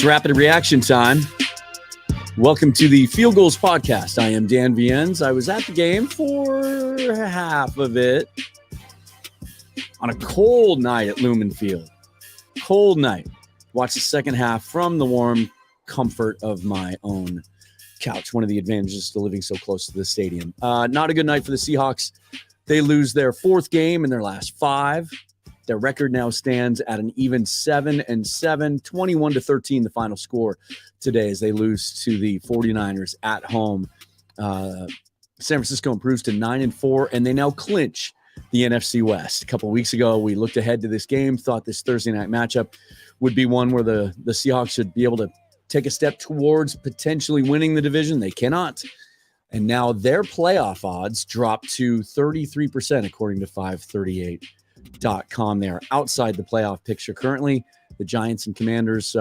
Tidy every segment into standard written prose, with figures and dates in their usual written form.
It's rapid reaction time. Welcome to the Field Goals Podcast. I am Dan Viens. I was at the game for half of it on a cold night at Lumen Field. Cold night. Watch the second half from the warm comfort of my own couch. One of the advantages to living so close to the stadium. Not a good night for the Seahawks. They lose their fourth game in their last five. Their record now stands at an even 7-7, 21-13, the final score today as they lose to the 49ers at home. San Francisco improves to 9-4, and they now clinch the NFC West. A couple of weeks ago, we looked ahead to this game, thought this Thursday night matchup would be one where the Seahawks should be able to take a step towards potentially winning the division. They cannot. And now their playoff odds drop to 33%, according to 538.com. They are outside the playoff picture currently. The Giants and Commanders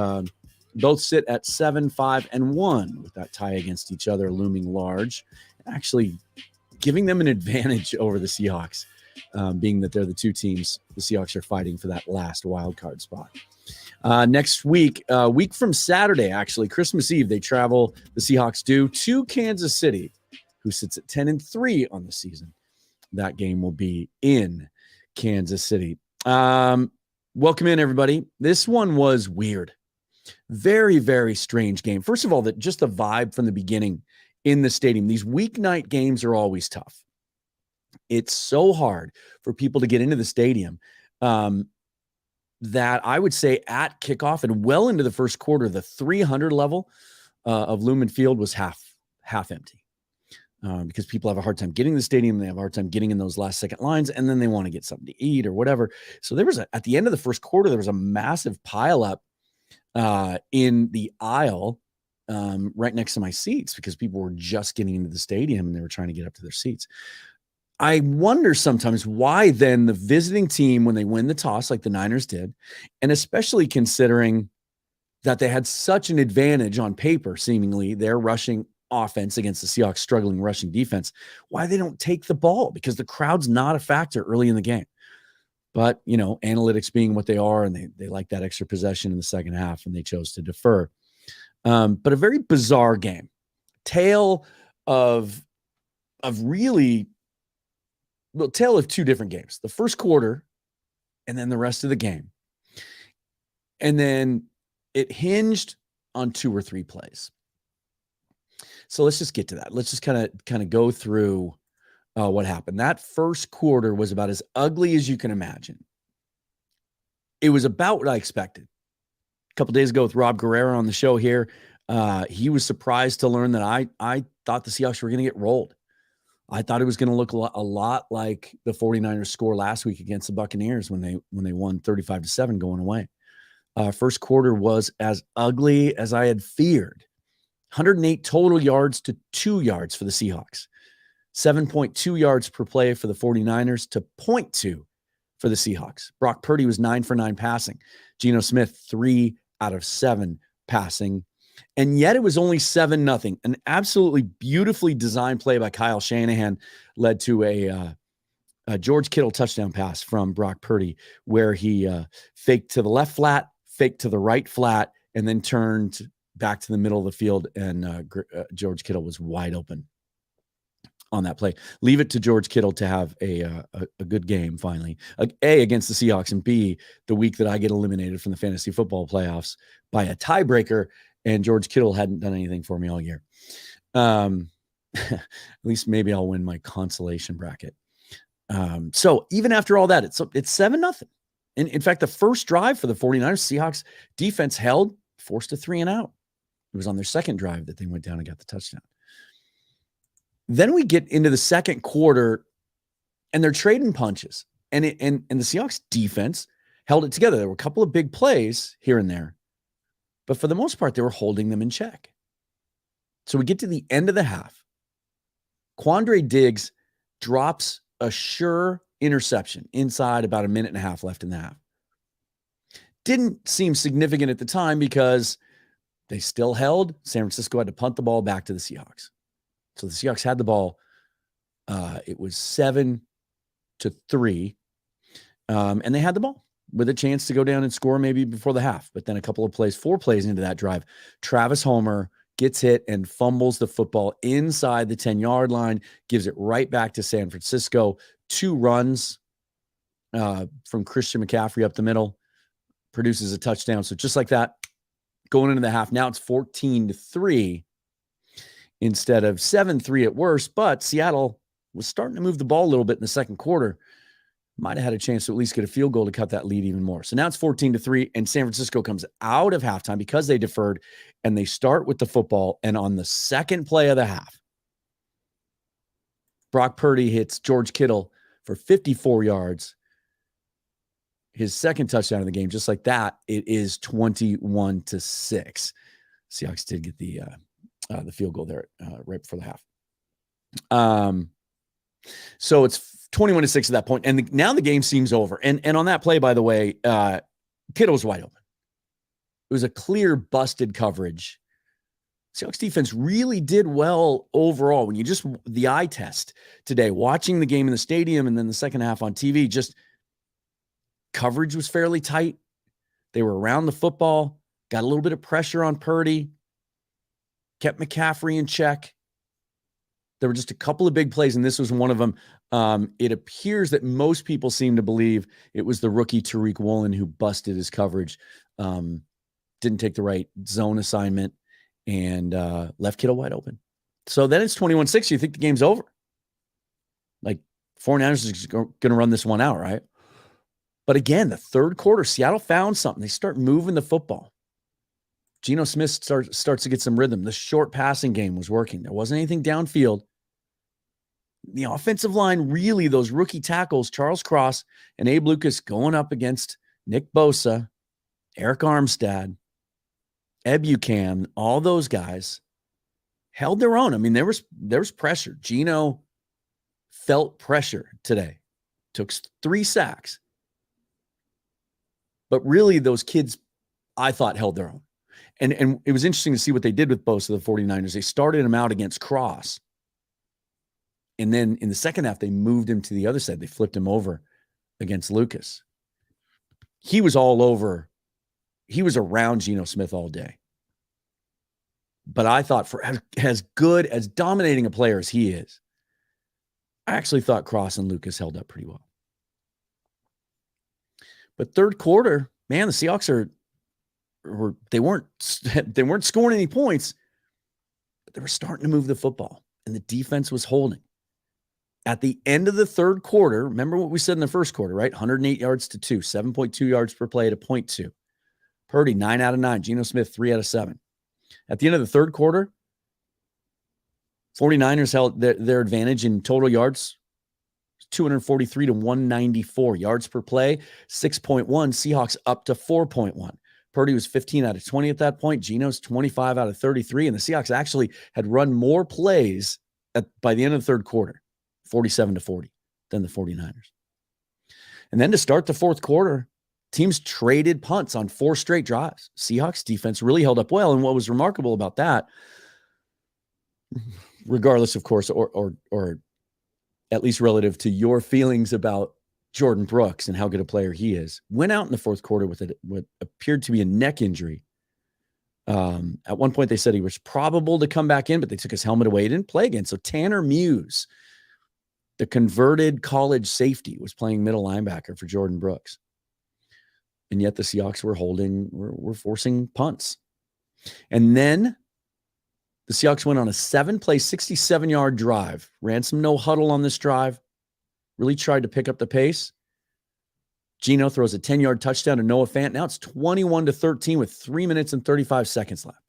both sit at 7-5-1 with that tie against each other looming large, actually giving them an advantage over the Seahawks, being that they're the two teams the Seahawks are fighting for that last wild card spot. Next week, a week from Saturday, actually, Christmas Eve, they travel, the Seahawks do, to Kansas City, who sits at 10-3 on the season. That game will be in Kansas City. Welcome in, everybody. This one was weird. Very, very strange game. First of all, just the vibe from the beginning in the stadium. These weeknight games are always tough. It's so hard for people to get into the stadium that I would say at kickoff and well into the first quarter, the 300 level of Lumen Field was half empty. Because people have a hard time getting to the stadium. They have a hard time getting in those last second lines, and then they want to get something to eat or whatever. So there was at the end of the first quarter, there was a massive pileup in the aisle right next to my seats because people were just getting into the stadium and they were trying to get up to their seats. I wonder sometimes why then the visiting team, when they win the toss like the Niners did, and especially considering that they had such an advantage on paper, seemingly, they're rushing offense against the Seahawks struggling rushing defense, why they don't take the ball, because the crowd's not a factor early in the game. But, analytics being what they are, and they like that extra possession in the second half, and they chose to defer. But a very bizarre game. Tale of two different games. The first quarter and then the rest of the game. And then it hinged on two or three plays. So let's just get to that. Let's just kind of go through what happened. That first quarter was about as ugly as you can imagine. It was about what I expected. A couple days ago with Rob Guerrero on the show here, he was surprised to learn that I thought the Seahawks were going to get rolled. I thought it was going to look a lot like the 49ers score last week against the Buccaneers when they won 35-7 going away. First quarter was as ugly as I had feared. 108 total yards to 2 yards for the Seahawks. 7.2 yards per play for the 49ers to 0.2 for the Seahawks. Brock Purdy was 9 for 9 passing. Geno Smith, 3 out of 7 passing. And yet it was only 7-0. An absolutely beautifully designed play by Kyle Shanahan led to a George Kittle touchdown pass from Brock Purdy, where he faked to the left flat, faked to the right flat, and then turned back to the middle of the field, and George Kittle was wide open on that play. Leave it to George Kittle to have a good game finally. A, against the Seahawks, and B, the week that I get eliminated from the fantasy football playoffs by a tiebreaker, and George Kittle hadn't done anything for me all year. At least maybe I'll win my consolation bracket. So even after all that, it's 7-0. And in fact, the first drive for the 49ers, Seahawks defense held, forced a 3-and-out. It was on their second drive that they went down and got the touchdown. Then we get into the second quarter, and they're trading punches. And the Seahawks defense held it together. There were a couple of big plays here and there, but for the most part, they were holding them in check. So we get to the end of the half. Quandre Diggs drops a sure interception inside about a minute and a half left in the half. Didn't seem significant at the time because they still held. San Francisco had to punt the ball back to the Seahawks. So the Seahawks had the ball. It was 7-3. And they had the ball. with a chance to go down and score maybe before the half. But then a couple of plays, 4 plays into that drive, Travis Homer gets hit and fumbles the football inside the 10-yard line, gives it right back to San Francisco. 2 runs from Christian McCaffrey up the middle, produces a touchdown. So just like that, going into the half, now it's 14-3 instead of 7-3 at worst. But Seattle was starting to move the ball a little bit in the second quarter. Might have had a chance to at least get a field goal to cut that lead even more. So now it's 14-3, and San Francisco comes out of halftime because they deferred, and they start with the football. And on the second play of the half, Brock Purdy hits George Kittle for 54 yards. His second touchdown of the game. Just like that, it is 21-6. Seahawks did get the field goal there right before the half. So it's 21-6 at that point, and now the game seems over. And on that play, by the way, Kittle was wide open. It was a clear busted coverage. Seahawks defense really did well overall. When you just the eye test today, watching the game in the stadium and then the second half on TV, just coverage was fairly tight. They were around the football, got a little bit of pressure on Purdy, kept McCaffrey in check. There were just a couple of big plays, and this was one of them. It appears that most people seem to believe it was the rookie Tariq Woolen who busted his coverage, didn't take the right zone assignment, and left Kittle wide open. So then it's 21-6. You think the game's over. Like, 49ers is going to run this one out, right? But again, the third quarter, Seattle found something. They start moving the football. Geno Smith starts to get some rhythm. The short passing game was working. There wasn't anything downfield. The offensive line, really, those rookie tackles, Charles Cross and Abe Lucas going up against Nick Bosa, Eric Armstead, Ebukam, all those guys held their own. I mean, there was pressure. Geno felt pressure today. Took 3 sacks. But really, those kids, I thought, held their own. And it was interesting to see what they did with Bosa, the 49ers. They started him out against Cross. And then in the second half, they moved him to the other side. They flipped him over against Lucas. He was all over. He was around Geno Smith all day. But I thought, for as good, as dominating a player as he is, I actually thought Cross and Lucas held up pretty well. But third quarter, man, the Seahawks they weren't scoring any points, but they were starting to move the football, and the defense was holding. At the end of the third quarter, remember what we said in the first quarter, right? 108 yards to 2, 7.2 yards per play to 0.2. Purdy, 9 out of 9. Geno Smith, 3 out of 7. At the end of the third quarter, 49ers held their advantage in total yards, 243 to 194 yards per play, 6.1. Seahawks up to 4.1. Purdy was 15 out of 20 at that point. Geno's 25 out of 33. And the Seahawks actually had run more plays by the end of the third quarter, 47 to 40, than the 49ers. And then to start the fourth quarter, teams traded punts on 4 straight drives. Seahawks defense really held up well. And what was remarkable about that, regardless, of course, or at least relative to your feelings about Jordan Brooks and how good a player he is, went out in the fourth quarter with what appeared to be a neck injury. At one point, they said he was probable to come back in, but they took his helmet away. He didn't play again. So Tanner Muse, the converted college safety, was playing middle linebacker for Jordan Brooks. And yet the Seahawks were forcing punts. And then the Seahawks went on a 7-play, 67-yard drive, ran some no huddle on this drive, really tried to pick up the pace. Geno throws a 10-yard touchdown to Noah Fant. Now it's 21-13 with 3 minutes and 35 seconds left.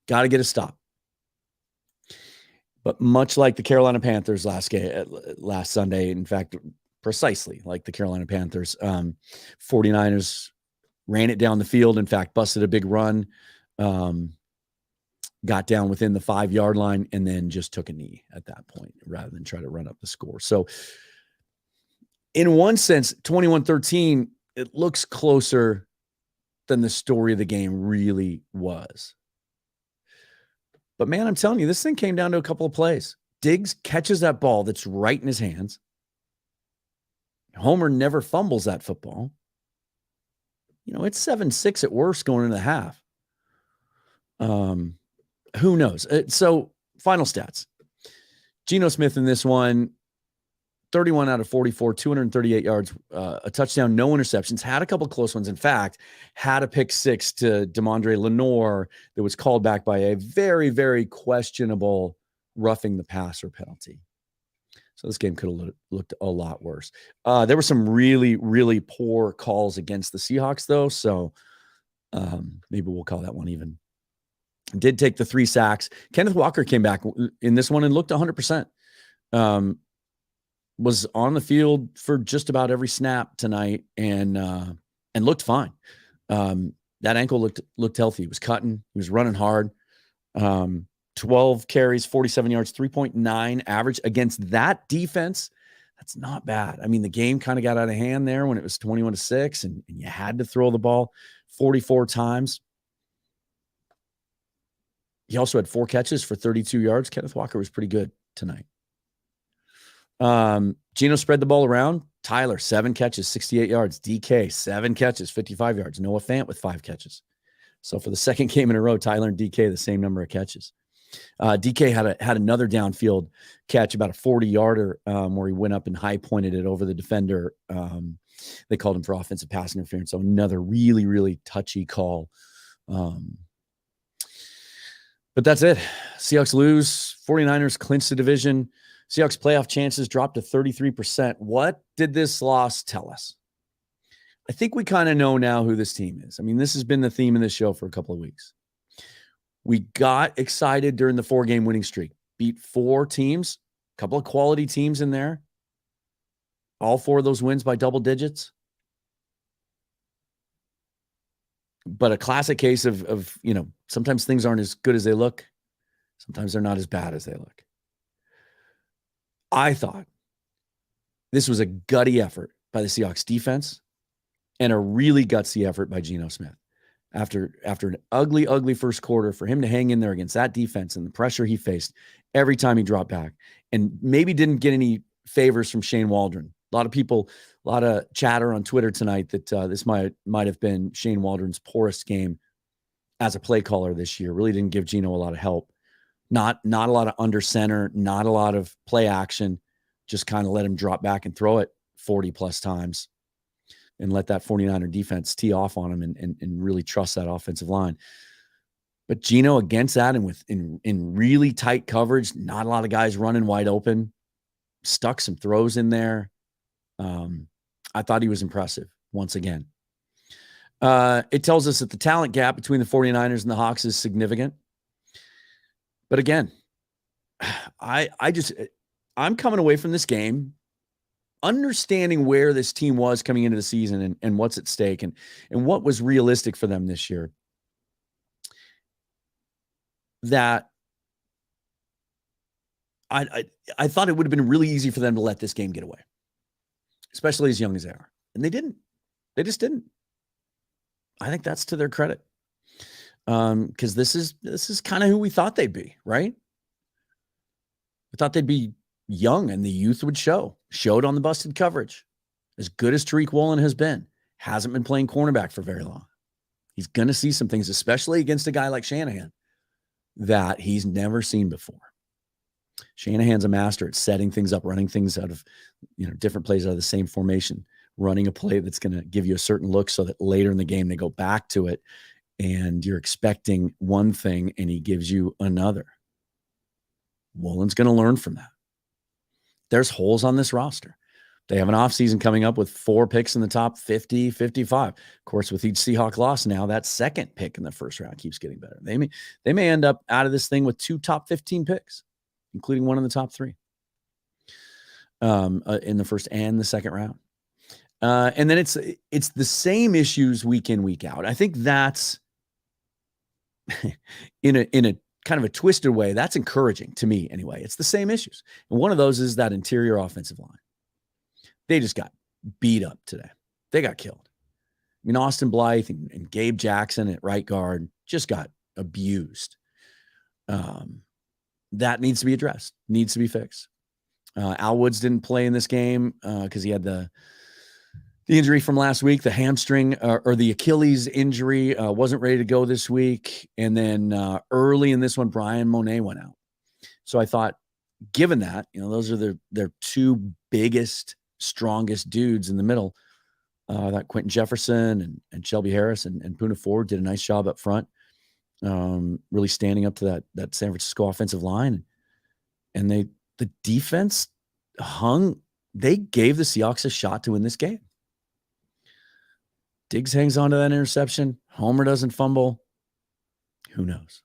Got to get a stop. But much like the Carolina Panthers last Sunday, in fact, precisely like the Carolina Panthers, 49ers ran it down the field. In fact, busted a big run, got down within the 5-yard line, and then just took a knee at that point rather than try to run up the score. So in one sense, 21-13, it looks closer than the story of the game really was. But man, I'm telling you, this thing came down to a couple of plays. Diggs catches that ball that's right in his hands. Homer never fumbles that football. It's 7-6 at worst going into the half. Who knows? So final stats. Geno Smith in this one, 31 out of 44, 238 yards, a touchdown, no interceptions, had a couple close ones. In fact, had a pick six to Demondre Lenore that was called back by a very, very questionable roughing the passer penalty. So this game could have looked a lot worse. There were some really, really poor calls against the Seahawks, though. So maybe we'll call that one even. Did take the 3 sacks. Kenneth Walker came back in this one and looked 100%. Was on the field for just about every snap tonight and looked fine. That ankle looked healthy. He was cutting. He was running hard. 12 carries, 47 yards, 3.9 average against that defense. That's not bad. I mean, the game kind of got out of hand there when it was 21-6 and you had to throw the ball 44 times. He also had 4 catches for 32 yards. Kenneth Walker was pretty good tonight. Geno spread the ball around. Tyler, 7 catches, 68 yards. DK, 7 catches, 55 yards. Noah Fant with 5 catches. So for the second game in a row, Tyler and DK, the same number of catches. DK had another downfield catch, about a 40-yarder, where he went up and high-pointed it over the defender. They called him for offensive pass interference. So another really, really touchy call. But that's it. Seahawks lose. 49ers clinch the division. Seahawks playoff chances dropped to 33%. What did this loss tell us? I think we kind of know now who this team is. I mean, this has been the theme of this show for a couple of weeks. We got excited during the 4-game winning streak. Beat 4 teams, a couple of quality teams in there. All 4 of those wins by double digits. But a classic case of sometimes things aren't as good as they look. Sometimes they're not as bad as they look. I thought this was a gutty effort by the Seahawks defense and a really gutsy effort by Geno Smith. After an ugly, ugly first quarter, for him to hang in there against that defense and the pressure he faced every time he dropped back, and maybe didn't get any favors from Shane Waldron. A lot of chatter on Twitter tonight that this might have been Shane Waldron's poorest game as a play caller this year. Really didn't give Geno a lot of help. Not a lot of under center, not a lot of play action. Just kind of let him drop back and throw it 40 plus times and let that 49er defense tee off on him and really trust that offensive line. But Geno against that and in really tight coverage, not a lot of guys running wide open, stuck some throws in there. I thought he was impressive once again. It tells us that the talent gap between the 49ers and the Hawks is significant. But again, I'm coming away from this game understanding where this team was coming into the season and what's at stake and what was realistic for them this year. That I thought it would have been really easy for them to let this game get away, especially as young as they are. And they didn't. They just didn't. I think that's to their credit. Because this is kind of who we thought they'd be, right? We thought they'd be young and the youth would showed on the busted coverage. As good as Tariq Woolen has been, hasn't been playing cornerback for very long. He's going to see some things, especially against a guy like Shanahan, that he's never seen before. Shanahan's a master at setting things up, running things out of, different plays out of the same formation, running a play that's going to give you a certain look so that later in the game they go back to it and you're expecting one thing and he gives you another. Woolen's going to learn from that. There's holes on this roster. They have an offseason coming up with 4 picks in the top 50, 55. Of course, with each Seahawk loss now, that second pick in the first round keeps getting better. They may end up out of this thing with 2 top 15 picks, including one in the top 3 in the first and the second round. And then it's the same issues week in, week out. I think that's in a kind of a twisted way. That's encouraging to me anyway. It's the same issues. And one of those is that interior offensive line. They just got beat up today. They got killed. I mean, Austin Blythe and Gabe Jackson at right guard just got abused. That needs to be addressed, needs to be fixed. Al Woods didn't play in this game because he had the The injury from last week, the hamstring or the Achilles injury, wasn't ready to go this week. And then early in this one, Brian Monet went out. So I thought, given that, those are their two biggest, strongest dudes in the middle, that Quentin Jefferson and Shelby Harris and Poona Ford did a nice job up front, really standing up to that San Francisco offensive line. And the defense they gave the Seahawks a shot to win this game. Diggs hangs on to that interception. Homer doesn't fumble. Who knows?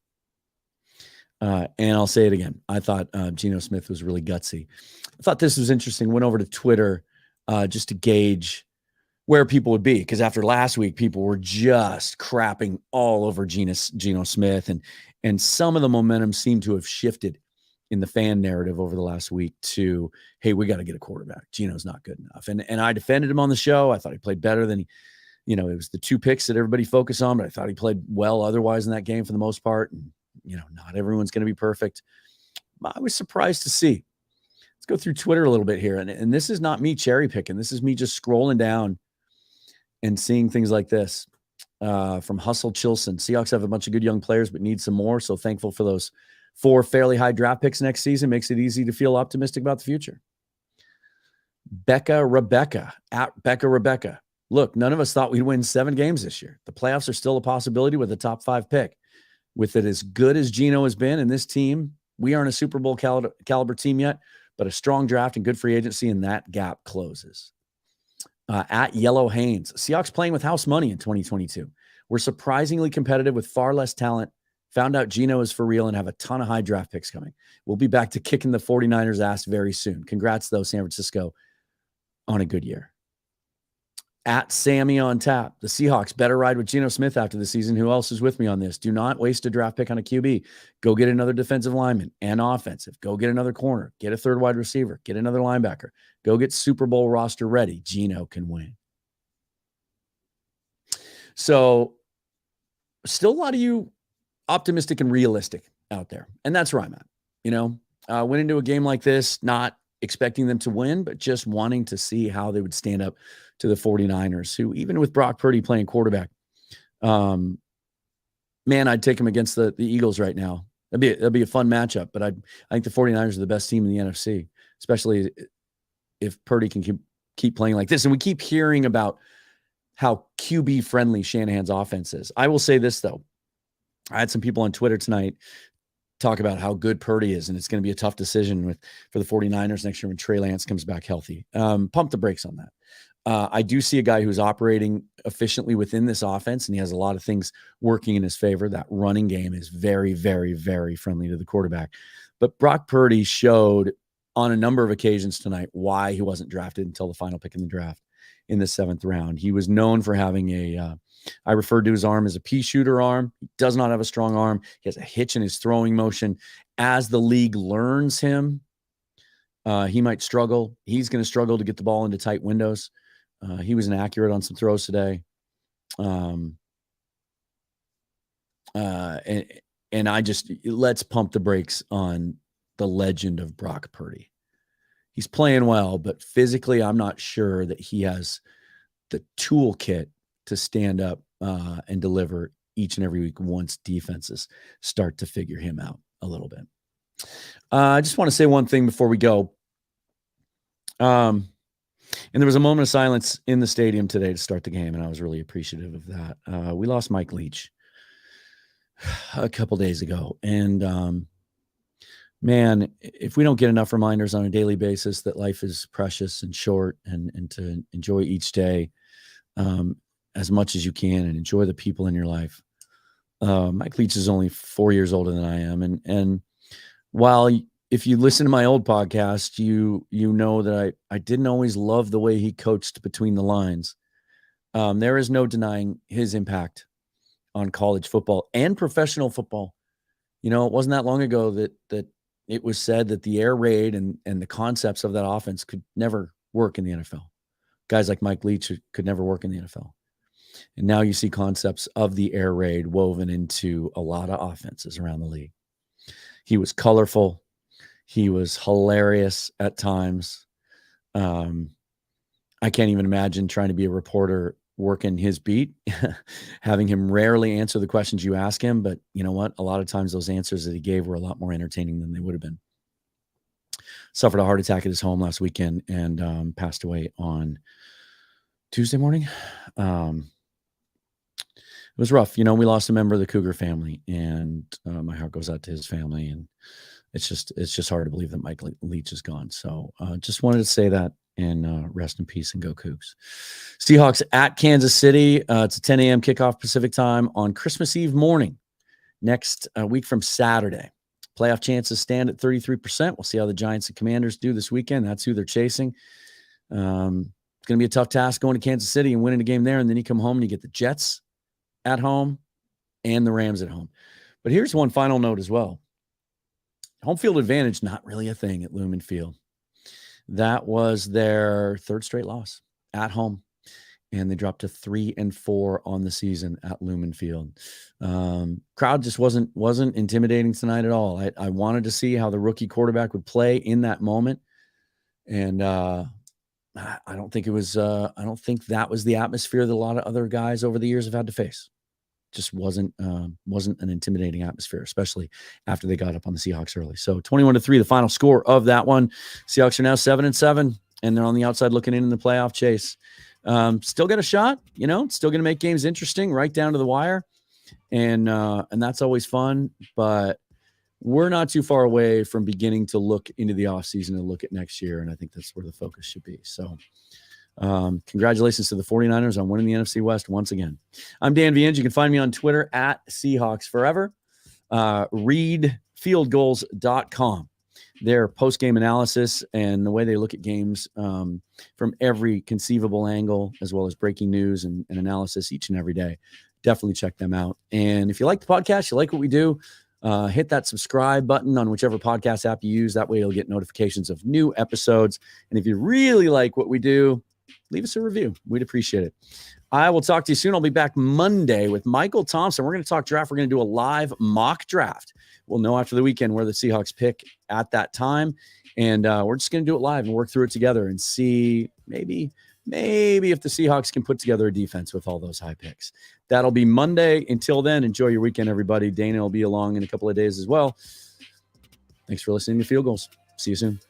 And I'll say it again. I thought Geno Smith was really gutsy. I thought this was interesting. Went over to Twitter just to gauge where people would be, because after last week, people were just crapping all over Geno Smith, and some of the momentum seemed to have shifted in the fan narrative over the last week to, hey, we got to get a quarterback. Geno's not good enough. And I defended him on the show. I thought he played better than it was the two picks that everybody focused on, but I thought he played well otherwise in that game for the most part. And, not everyone's going to be perfect. I was surprised to see. Let's go through Twitter a little bit here. And this is not me cherry picking. This is me just scrolling down and seeing things like this. From Hustle Chilson. Seahawks have a bunch of good young players, but need some more. So thankful for those 4 fairly high draft picks next season. Makes it easy to feel optimistic about the future. Rebecca. Look, none of us thought we'd win 7 games this year. The playoffs are still a possibility with a top 5 pick. With it as good as Geno has been and this team, we aren't a Super Bowl caliber team yet, but a strong draft and good free agency, and that gap closes. At Yellow Haynes, Seahawks playing with house money in 2022. We're surprisingly competitive with far less talent. Found out Geno is for real and have a ton of high draft picks coming. We'll be back to kicking the 49ers' ass very soon. Congrats, though, San Francisco, on a good year. At Sammy on tap, the Seahawks better ride with Geno Smith after the season. Who else is with me on this? Do not waste a draft pick on a QB. Go get another defensive lineman and offensive. Go get another corner. Get a third wide receiver. Get another linebacker. Go get Super Bowl roster ready. Geno can win. So still a lot of you optimistic and realistic out there. And that's where I'm at. Went into a game like this, not expecting them to win, but just wanting to see how they would stand up to the 49ers, who, even with Brock Purdy playing quarterback, man, I'd take him against the Eagles right now. That'd be a fun matchup, but I think the 49ers are the best team in the NFC, especially if Purdy can keep playing like this. And we keep hearing about how QB friendly Shanahan's offense is. I will say this, though. I had some people on Twitter tonight talk about how good Purdy is, and it's going to be a tough decision for the 49ers next year when Trey Lance comes back healthy. Pump the brakes on that. I do see a guy who's operating efficiently within this offense, and he has a lot of things working in his favor. That running game is very, very, very friendly to the quarterback. But Brock Purdy showed on a number of occasions tonight why he wasn't drafted until the final pick in the draft in the 7th round. He was known for having I referred to his arm as a pea shooter arm. He does not have a strong arm. He has a hitch in his throwing motion. As the league learns him, he might struggle. He's going to struggle to get the ball into tight windows. He was inaccurate on some throws today. And let's pump the brakes on the legend of Brock Purdy. He's playing well, but physically, I'm not sure that he has the toolkit to stand up and deliver each and every week once defenses start to figure him out a little bit. I just want to say one thing before we go. And there was a moment of silence in the stadium today to start the game, and I was really appreciative of that. We lost Mike Leach a couple days ago. And, man, if we don't get enough reminders on a daily basis that life is precious and short and to enjoy each day as much as you can and enjoy the people in your life. Mike Leach is only 4 years older than I am. And while if you listen to my old podcast, you know that I didn't always love the way he coached between the lines. There is no denying his impact on college football and professional football. It wasn't that long ago that it was said that the air raid and the concepts of that offense could never work in the NFL. Guys like Mike Leach could never work in the NFL. And now you see concepts of the air raid woven into a lot of offenses around the league. He was colorful. He was hilarious at times. I can't even imagine trying to be a reporter working his beat, having him rarely answer the questions you ask him. But you know what? A lot of times those answers that he gave were a lot more entertaining than they would have been. Suffered a heart attack at his home last weekend and passed away on Tuesday morning. It was rough. You know, we lost a member of the Cougar family, and my heart goes out to his family. And it's just hard to believe that Mike Leach is gone. So just wanted to say that, and rest in peace and go Cougs. Seahawks at Kansas City. It's a 10 a.m. kickoff Pacific time on Christmas Eve morning next week from Saturday. Playoff chances stand at 33%. We'll see how the Giants and Commanders do this weekend. That's who they're chasing. It's going to be a tough task going to Kansas City and winning a game there, and then you come home and you get the Jets at home and the Rams at home. But here's one final note as well. Home field advantage, not really a thing at Lumen Field. That was their third straight loss at home, and they dropped to 3-4 on the season at Lumen Field. Crowd just wasn't intimidating tonight at all. I wanted to see how the rookie quarterback would play in that moment, and I don't think it was. I don't think that was the atmosphere that a lot of other guys over the years have had to face. Just wasn't an intimidating atmosphere, especially after they got up on the Seahawks early. So 21-3, the final score of that one. Seahawks are now 7-7, and they're on the outside looking in the playoff chase. Still got a shot, you know, still going to make games interesting right down to the wire. And that's always fun, but we're not too far away from beginning to look into the offseason and look at next year. And I think that's where the focus should be. So congratulations to the 49ers on winning the NFC West once again. I'm Dan Viens. You can find me on Twitter at Seahawks Forever. Read fieldgoals.com. Their post-game analysis and the way they look at games from every conceivable angle, as well as breaking news and analysis each and every day. Definitely check them out. And if you like the podcast, you like what we do, hit that subscribe button on whichever podcast app you use. That way you'll get notifications of new episodes. And if you really like what we do, leave us a review. We'd appreciate it. I will talk to you soon. I'll be back Monday with Michael Thompson. We're going to talk draft. We're going to do a live mock draft. We'll know after the weekend where the Seahawks pick at that time. And we're just going to do it live and work through it together and see maybe if the Seahawks can put together a defense with all those high picks. That'll be Monday. Until then, enjoy your weekend, everybody. Dana will be along in a couple of days as well. Thanks for listening to Field Goals. See you soon.